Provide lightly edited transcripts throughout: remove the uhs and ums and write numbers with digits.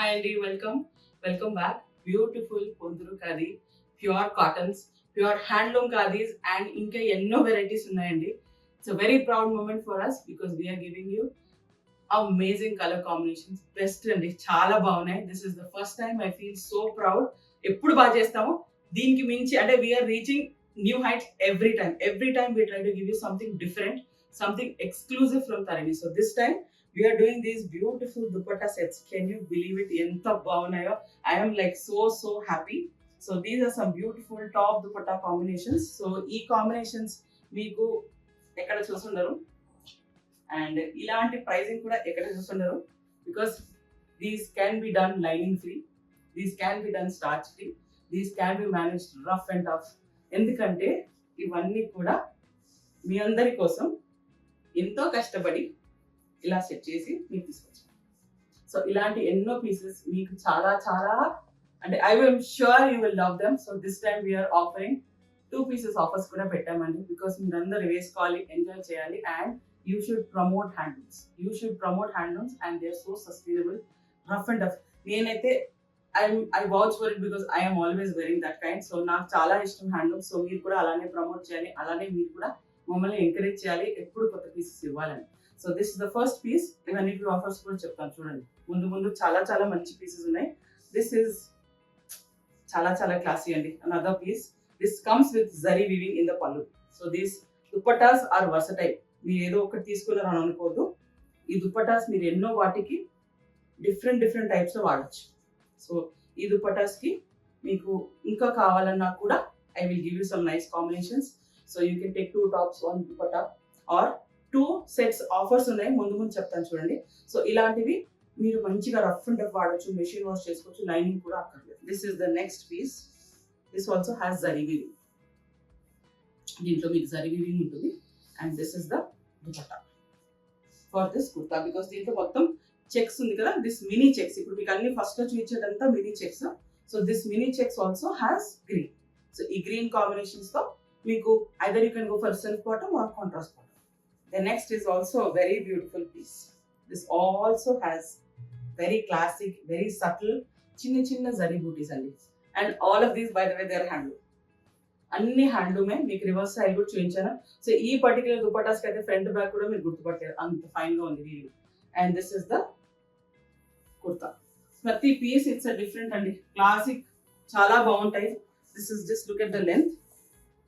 Hi Andy, welcome back. Beautiful Ponduru Khadi, pure cottons, pure handloom khadis and ఇంకా ఎన్నో varieties ఉన్నాయండి. It's a very proud moment for us because we are giving you amazing color combinations. Best అండి, చాలా బాగున్నాయి. This is the first time I feel so proud. ఎప్పుడు బాగా చేస్తామో దీనికి మించి అంటే we are reaching new heights every time. Every time we try to give you something different, something exclusive from Tarini. So this time we are doing these beautiful dupatta sets. Can you believe it? ఎంత బాగున్నాయో. I am like so happy. So these are some beautiful top dupatta combinations. So ఈ combinations మీకు ఎక్కడ చూసుండరు and ఇలాంటి ప్రైజింగ్ కూడా ఎక్కడ చూస్తుండరు because these can be done lining free, these can be done starch free, these can be managed rough and tough. ఎందుకంటే ఇవన్నీ కూడా మీ అందరి కోసం ఎంతో కష్టపడి ఇలా సెట్ చేసి మీకు తీసుకొచ్చాను. సో ఇలాంటి ఎన్నో పీసెస్ మీకు చాలా చాలా అంటే I will sure you will love them. So this time we're offering 2 pieces offers కూడా పెట్టామండి బికాస్ మీరందరూ వేసుకోవాలి, ఎంజాయ్ చేయాలి and you should promote handlooms. You should promote handlooms and they are so sustainable, rough and tough. నేనైతే I vouch for it because I am always wearing that kind. So నాకు చాలా ఇష్టం handlooms. So మీరు కూడా అలానే promote చేయాలి, అలానే మీరు కూడా మమ్మల్ని ఎంకరేజ్ చేయాలి, ఎప్పుడు కొత్త పీసెస్ ఇవ్వాలని. So this is the first piece. ఇవన్నిటి ఆఫర్స్ కూడా చెప్తాను చూడండి. ముందు చాలా చాలా మంచి పీసెస్ ఉన్నాయి. దిస్ ఇస్ చాలా చాలా క్లాసీ అండి. Another piece. This comes with zari weaving in the pallu. So these dupattas are versatile. మీరు ఏదో ఒకటి తీసుకున్నారని అనుకోవద్దు. ఈ దుపట్టాస్ మీరు ఎన్నో వాటికి డిఫరెంట్ టైప్స్ లో వాడచ్చు. సో ఈ దుపట్టాస్ కి మీకు ఇంకా కావాలన్నా కూడా I will give you some nice combinations. So you can take 2 tops 1 dupatta or 2 sets offers ఉన్నాయి. ముందు చెప్తాను చూడండి. సో ఇలాంటివి మీరు మంచిగా రఫ్ అండ్ టఫ్ వాడచ్చు, మెషిన్ వాష్ చేసుకోవచ్చు, లైనింగ్ కూడా అక్కర్లేదు. This is the next piece. This also has zari weaving. దీంట్లో మీకు జరీ వీవింగ్ ఉంటుంది. And this is the dupatta for this kurta because దీంట్లో మొత్తం చెక్స్ ఉంది కదా, దిస్ మినీ చెక్స్. ఇప్పుడు మీకు అన్ని ఫస్ట్ లో చూపించేదంతా mini checks. So this mini checks also has green. So ఈ గ్రీన్ కాంబినేషన్స్ తో మీకు either you can go for self bottom or contrast bottom. The next is also very beautiful piece. This also has very classic, very subtle చిన్న జరీ బూటీస్ అండి. And all of these by the way they are handloom. అన్ని హ్యాండ్లూమే. మీకు reverse side కూడా చూపించాను. So ఈ particular dupattas కి అయితే ఫ్రంట్ బ్యాక్ కూడా మీరు గుర్తుపట్టారు, అంత ఫైన్ గా ఉంది video. And this is the kurta. ప్రతి పీస్ ఇట్స్ డిఫరెంట్ అండి, క్లాసిక్, చాలా బాగుంటాయి. This is just look at the length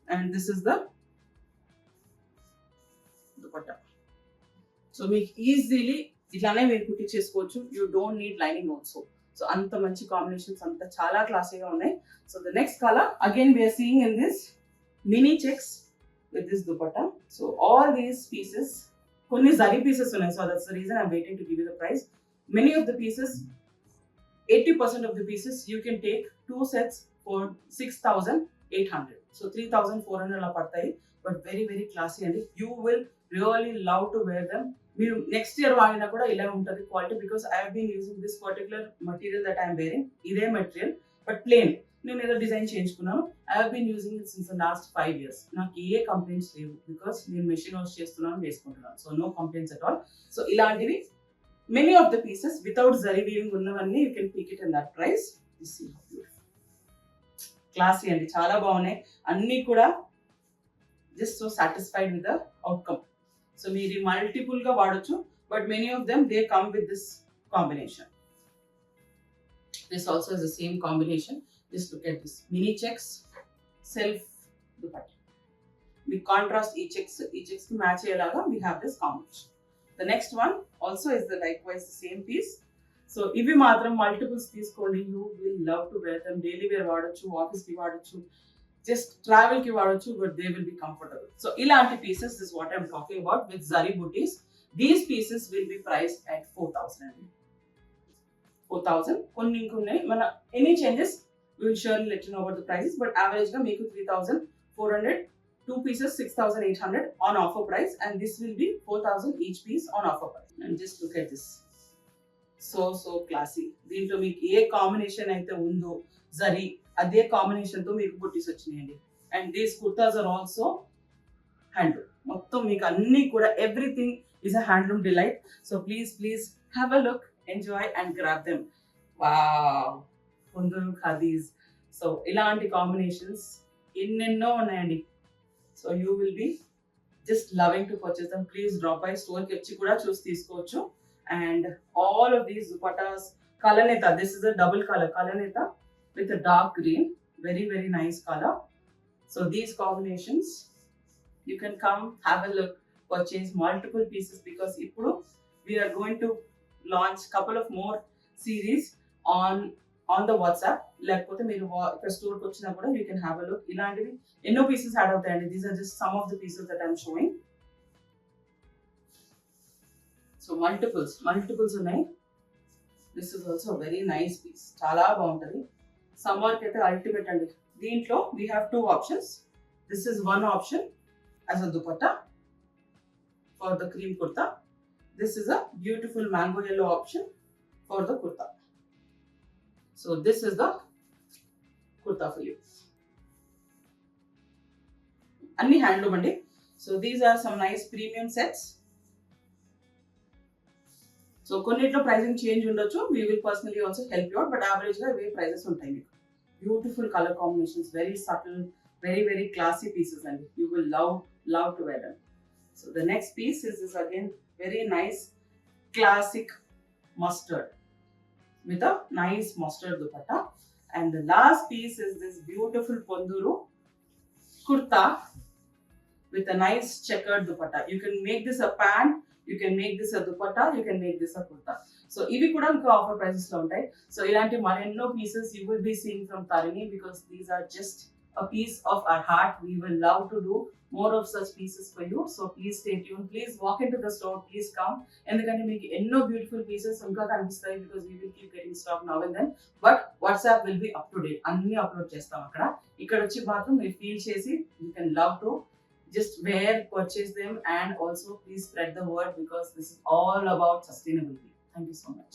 and this is the dupatta. So మీకు ఈజీలీ ఇట్లానే మీరు కుట్టి చేసుకోవచ్చు. You don't need lining also. So అంత మంచి కాంబినేషన్స్, అంత చాలా క్లాసీగా ఉన్నాయి. So the next colour again we're seeing in this mini checks with this dupatta. So all these pieces, కొన్ని జరీ పీసెస్ ఉన్నాయి. So that's the reason I'm waiting to give you the price. Many of the pieces, 80% of the pieces you can take 2 sets for 6,800. So 3,400 అలా పడతాయి. But very classy అండి. You will really love to wear them. మీరు next year వాడినా కూడా ఇలా ఉంటుంది quality because I have been using this particular material that I'm wearing. ఇదే material but plain. నేను ఏదో డిజైన్ చేయించుకున్నాను. I have been using it since the last 5 years. నాకు ఏ కంప్లైంట్స్ లేవు బికాస్ నేను మెషిన్ వాష్ చేస్తున్నాను, వేసుకుంటున్నాను. So no complaints at all. So ఇలాంటివి many of the pieces without zari weaving ఉన్నవన్నీ you can pick it in that price. Classy అండి, చాలా బాగున్నాయి అన్ని కూడా. Just so satisfied with the outcome. So మీరు మల్టిపుల్ గా వాడచ్చు but many of them they come with this combination. This also is the same combination. Just look at this mini checks self dupatta. మీ contrast ఈ checks కి match అయ్యేలాగా we have this combination. The next one also is the likewise the same piece. So ఇవి మాత్రం multiples తీసుకోండి. You will love to wear them. Daily wear వాడచ్చు, office కి వాడచ్చు, జస్ట్ ట్రావెల్ కి వాడచ్చు, but they will be comfortable. So ఇలాంటి pieces is what I'm talking about with zari booties. These pieces will be priced at 4,000. 4,000. కొన్ని ఇంకొన్ని మన any changes we will surely let you know about the prices, but average గా మీకు 3,400. 2 pieces 6,800 on offer price and this will be 4,000 each piece on offer price. And just look at this. So classy. దీంట్లో మీకు ఏ combination అయితే ఉందో జరీ అదే combination తో మీకు బుట్టీస్ వచ్చినాయండి. And these kurtas are also handloom. మొత్తం మీకు అన్ని కూడా everything is a handloom delight. So please have a look, enjoy and grab them. Wow, Ponduru khadis. So ఇలాంటి కాంబినేషన్స్ ఎన్నెన్నో ఉన్నాయండి. So you will be just loving to purchase them. Please drop by స్టోర్కి వచ్చి కూడా చూసి తీసుకోవచ్చు. And all of these dupattas, kalanetha, this is a double colour kalanetha with dark green, very very nice color. So these combinations you can come have a look, purchase multiple pieces, because ఇప్పుడు we are going to launch couple of more series on the WhatsApp. లేకపోతే మీరు ఇక్కడ స్టోర్కి వచ్చినా కూడా you can have a look. ఇలాంటివి ఎన్నో pieces add అవుతాయండి. These are just some of the pieces that I'm showing. So multiples ఉన్నాయి. This is also very nice piece, చాలా బాగుంటుంది. సమ్మర్కి అయితే అల్టిమేట్ అండి. దీంట్లో we have two options. This is one option as a dupatta for the cream kurta. This is a beautiful mango yellow option for the kurta. So this is the kurta for you. Anni handloom andi. So these are some nice premium sets. So కొన్నిట్లో pricing change ఉండొచ్చు. We will personally also help you out, but average గా ఇవే prices ఉంటాయి మీకు. Beautiful color combinations, very subtle, very very classy pieces అండి. You will love to wear them. So the next piece is this again very nice classic mustard with a nice mustard dupatta. And the last piece is this beautiful Ponduru kurta with a nice checkered dupatta. You can make this a pant, you can make this a dupatta, you can make this a kurta. So ivi kuda inka offer prices lo untayi. So ilanti marenno pieces you will be seeing from Tarini, because these are just a piece of our heart. We will love to do more of such pieces for you. So please stay tuned. Please walk into the store. Please come. ఎందుకంటే మీకు ఎన్నో beautiful pieces ఇంకా కనిపిస్తాయి, because we will keep getting stock now and then. But WhatsApp will be up to date. అన్ని upload చేస్తాం అక్కడ. ఇక్కడ వచ్చి మాత్రం మీరు ఫీల్ చేసి you can love to just wear, purchase them, and also please spread the word, because this is all about sustainability. Thank you so much.